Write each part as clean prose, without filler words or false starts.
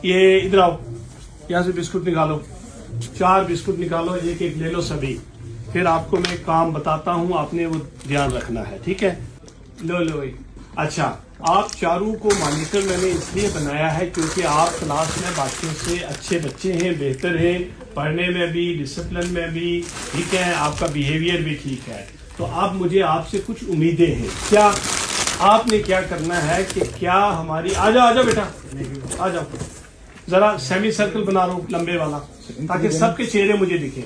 ये इधर आओ, यहाँ से बिस्कुट निकालो, 4 बिस्कुट निकालो, एक एक ले लो सभी। फिर आपको मैं काम बताता हूँ, आपने वो ध्यान रखना है, ठीक है। लो लो एक। अच्छा, आप चारों को मॉनिटर मैंने इसलिए बनाया है क्योंकि आप क्लास में बाकियों से अच्छे बच्चे हैं, बेहतर हैं, पढ़ने में भी, डिसिप्लिन में भी, ठीक है, आपका बिहेवियर भी ठीक है। तो अब मुझे आपसे कुछ उम्मीदें हैं। क्या आपने क्या करना है कि क्या हमारी, आ जाओ बेटा, आ जाओ, जरा सेमी सर्कल बना लो लंबे वाला, ताकि सबके चेहरे मुझे दिखे।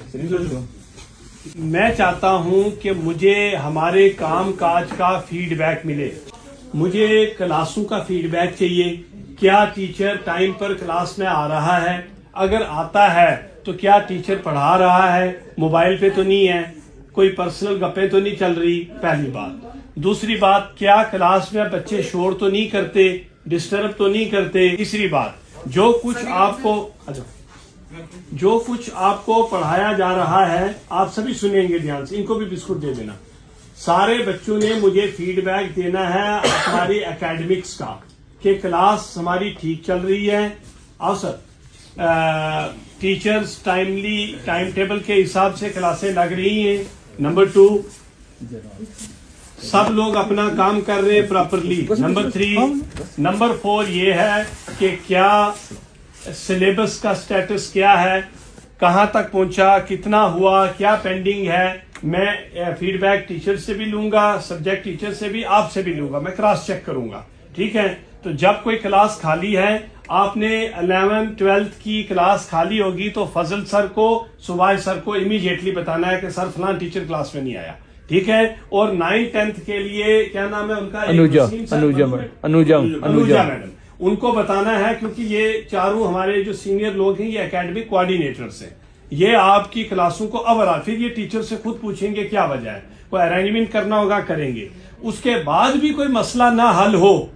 मैं चाहता हूं कि मुझे हमारे काम काज का फीडबैक मिले, मुझे क्लासों का फीडबैक चाहिए। क्या टीचर टाइम पर क्लास में आ रहा है? अगर आता है तो क्या टीचर पढ़ा रहा है, मोबाइल पे तो नहीं है, कोई पर्सनल गप्पे तो नहीं चल रही, पहली बात। दूसरी बात, क्या क्लास में बच्चे शोर तो नहीं करते, डिस्टर्ब तो नहीं करते। तीसरी बात, जो कुछ आपको पढ़ाया जा रहा है आप सभी सुनेंगे ध्यान से, इनको भी बिस्कुट दे देना। सारे बच्चों ने मुझे फीडबैक देना है हमारी एकेडमिक्स का, कि क्लास हमारी ठीक चल रही है। आओ सर, टीचर्स टाइम टेबल के हिसाब से क्लासें लग रही हैं। नंबर 2, सब लोग अपना काम कर रहे हैं प्रॉपरली। नंबर 3, नंबर 4 ये है कि क्या सिलेबस का स्टेटस क्या है, कहां तक पहुंचा, कितना हुआ, क्या पेंडिंग है। मैं फीडबैक टीचर से भी लूंगा, सब्जेक्ट टीचर से भी, आपसे भी लूंगा, मैं क्रॉस चेक करूंगा, ठीक है। तो जब कोई क्लास खाली है, आपने 11th 12th की क्लास खाली होगी तो फजल सर को, सुभाष सर को इमीडिएटली बताना है कि सर फलां टीचर क्लास में नहीं आया, ठीक है। और 9th 10th के लिए क्या नाम है उनका, अनुजा मैडम, उनको बताना है, क्योंकि ये चारों हमारे जो सीनियर लोग हैं ये एकेडमिक कोऑर्डिनेटर्स हैं। ये आपकी क्लासों को अब फिर ये टीचर से खुद पूछेंगे क्या वजह है, कोई अरेंजमेंट करना होगा करेंगे। उसके बाद भी कोई मसला ना हल हो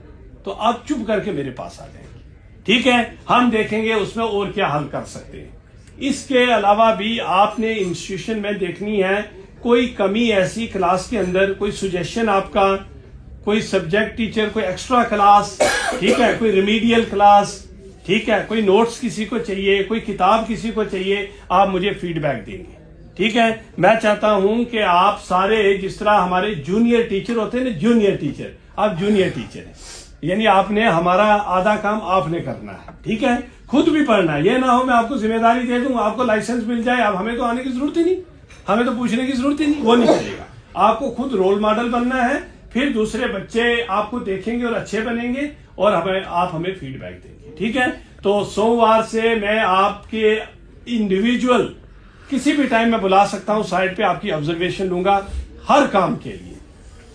तो आप चुप करके मेरे पास आ जाएंगे, ठीक है। हम देखेंगे उसमें और क्या हल कर सकते हैं। इसके अलावा भी आपने इंस्टीट्यूशन में देखनी है कोई कमी ऐसी क्लास के अंदर, कोई सुजेशन आपका, कोई सब्जेक्ट टीचर, कोई एक्स्ट्रा क्लास, ठीक है, कोई रिमीडियल क्लास, ठीक है, कोई नोट्स किसी को चाहिए, कोई किताब किसी को चाहिए, आप मुझे फीडबैक देंगे, ठीक है। मैं चाहता हूं कि आप सारे, जिस तरह हमारे जूनियर टीचर होते हैं ना, जूनियर टीचर, आप जूनियर टीचर हैं, यानी आपने हमारा आधा काम आपने करना है, ठीक है। खुद भी पढ़ना है, ये ना हो मैं आपको जिम्मेदारी दे दूं, आपको लाइसेंस मिल जाए, अब हमें तो आने की जरूरत ही नहीं, हमें तो पूछने की जरूरत ही नहीं, वो नहीं चलेगा। आपको खुद रोल मॉडल बनना है, फिर दूसरे बच्चे आपको देखेंगे और अच्छे बनेंगे, और आप हमें फीडबैक देंगे, ठीक है। तो सोमवार से मैं आपके इंडिविजुअल किसी भी टाइम में बुला सकता हूं, साइड पे आपकी ऑब्जर्वेशन लूंगा हर काम के लिए,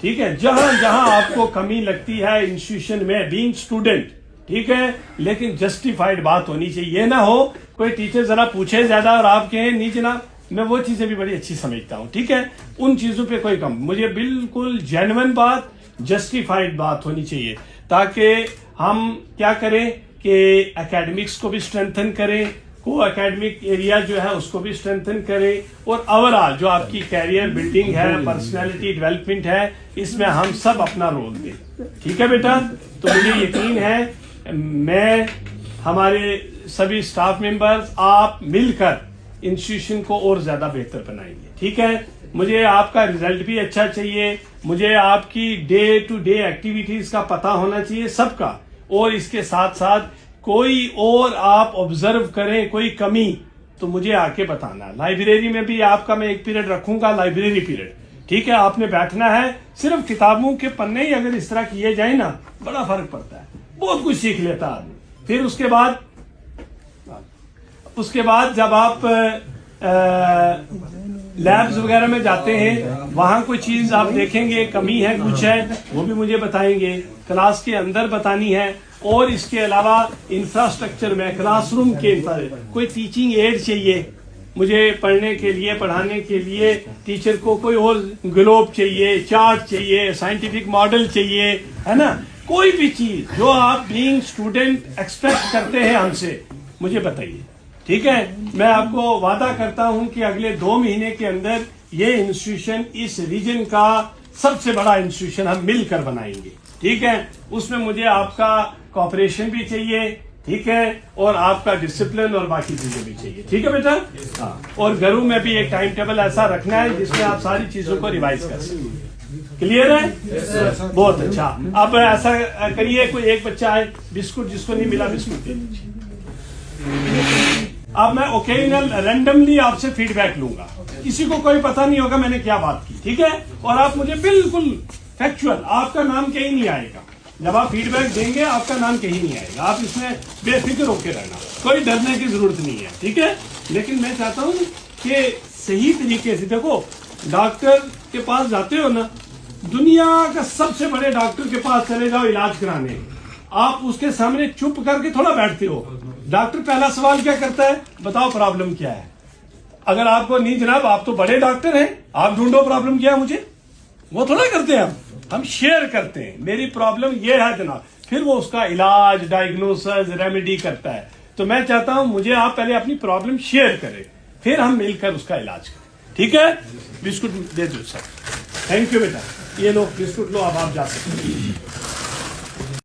ठीक है। जहां जहां आपको कमी लगती है इंस्टीट्यूशन में, बीइंग स्टूडेंट, ठीक है, लेकिन जस्टिफाइड बात होनी चाहिए। ये ना हो कोई टीचर जरा पूछे ज्यादा और आप कहें नहीं जनाब, मैं वो चीजें भी बड़ी अच्छी समझता हूं, ठीक है। उन चीजों पे कोई कम, मुझे बिल्कुल जेन्युइन बात, जस्टिफाइड बात होनी चाहिए, ताकि हम क्या करें कि एकेडमिक्स को भी स्ट्रेंथन करें, को एकेडमिक एरिया जो है उसको भी स्ट्रेंथन करें, और ओवरऑल जो आपकी कैरियर बिल्डिंग है, पर्सनैलिटी डेवलपमेंट है, इसमें हम सब अपना रोल दें, ठीक है बेटा। तो मुझे यकीन है मैं, हमारे सभी स्टाफ मेंबर्स, आप मिलकर इंस्टीट्यूशन को और ज्यादा बेहतर बनाएंगे, ठीक है। मुझे आपका रिजल्ट भी अच्छा चाहिए, मुझे आपकी डे टू डे एक्टिविटीज का पता होना चाहिए सबका, और इसके साथ साथ कोई और आप ऑब्जर्व करें कोई कमी तो मुझे आके बताना। लाइब्रेरी में भी आपका मैं एक पीरियड रखूंगा, लाइब्रेरी पीरियड, ठीक है। आपने बैठना है, सिर्फ किताबों के पन्ने ही अगर इस तरह किए जाए ना, बड़ा फर्क पड़ता है, बहुत कुछ सीख लेता आदमी। फिर उसके बाद जब आप लैब्स वगैरह में जाते हैं, वहां कोई चीज आप देखेंगे कमी है, कुछ है, वो भी मुझे बताएंगे, क्लास के अंदर बतानी है। और इसके अलावा इंफ्रास्ट्रक्चर में, क्लासरूम के कोई टीचिंग एड चाहिए मुझे पढ़ने के लिए, पढ़ाने के लिए, टीचर को कोई और ग्लोब चाहिए, चार्ट चाहिए, साइंटिफिक मॉडल चाहिए, है ना, कोई भी चीज जो आप बीइंग स्टूडेंट एक्सपेक्ट करते हैं हमसे, मुझे बताइए, ठीक है। मैं आपको वादा करता हूं कि अगले 2 महीने के अंदर ये इंस्टीट्यूशन, इस रीजन का सबसे बड़ा इंस्टीट्यूशन हम मिलकर बनाएंगे, ठीक है। उसमें मुझे आपका कोऑपरेशन भी चाहिए, ठीक है, और आपका डिसिप्लिन और बाकी चीजें भी चाहिए, ठीक है बेटा। हाँ, और घरों में भी एक टाइम टेबल ऐसा रखना है जिसमें आप सारी चीजों को रिवाइज कर सकें। क्लियर है? बहुत अच्छा। अब ऐसा करिए, कोई एक बच्चा है, बिस्कुट जिसको नहीं मिला बिस्कुट दे दीजिए। अब मैं ओकेजनल रैंडमली आपसे फीडबैक लूंगा, किसी को कोई पता नहीं होगा मैंने क्या बात की, ठीक है, और आप मुझे बिल्कुल फैक्चुअल, आपका नाम कहीं नहीं आएगा जब आप फीडबैक देंगे, आपका नाम कहीं नहीं आएगा, आप इसमें बेफिक्र होकर रहना, कोई डरने की जरूरत नहीं है, ठीक है। लेकिन मैं चाहता हूं कि सही तरीके से, देखो डॉक्टर के पास जाते हो ना, दुनिया का सबसे बड़े डॉक्टर के पास चले जाओ इलाज कराने, आप उसके सामने चुप करके थोड़ा बैठते हो। डॉक्टर पहला सवाल क्या करता है, बताओ प्रॉब्लम क्या है। अगर आपको नहीं जनाब आप तो बड़े डॉक्टर हैं, आप ढूंढो प्रॉब्लम क्या है मुझे, वो थोड़ा करते हैं हम शेयर करते हैं, मेरी प्रॉब्लम ये है जनाब, फिर वो उसका इलाज, डायग्नोसिस, रेमेडी करता है। तो मैं चाहता हूं मुझे आप पहले अपनी प्रॉब्लम शेयर करें, फिर हम मिलकर उसका इलाज करें, ठीक है। बिस्कुट दे दो सर, थैंक यू बेटा, ये लो बिस्कुट लो, अब आप जा सकते हैं।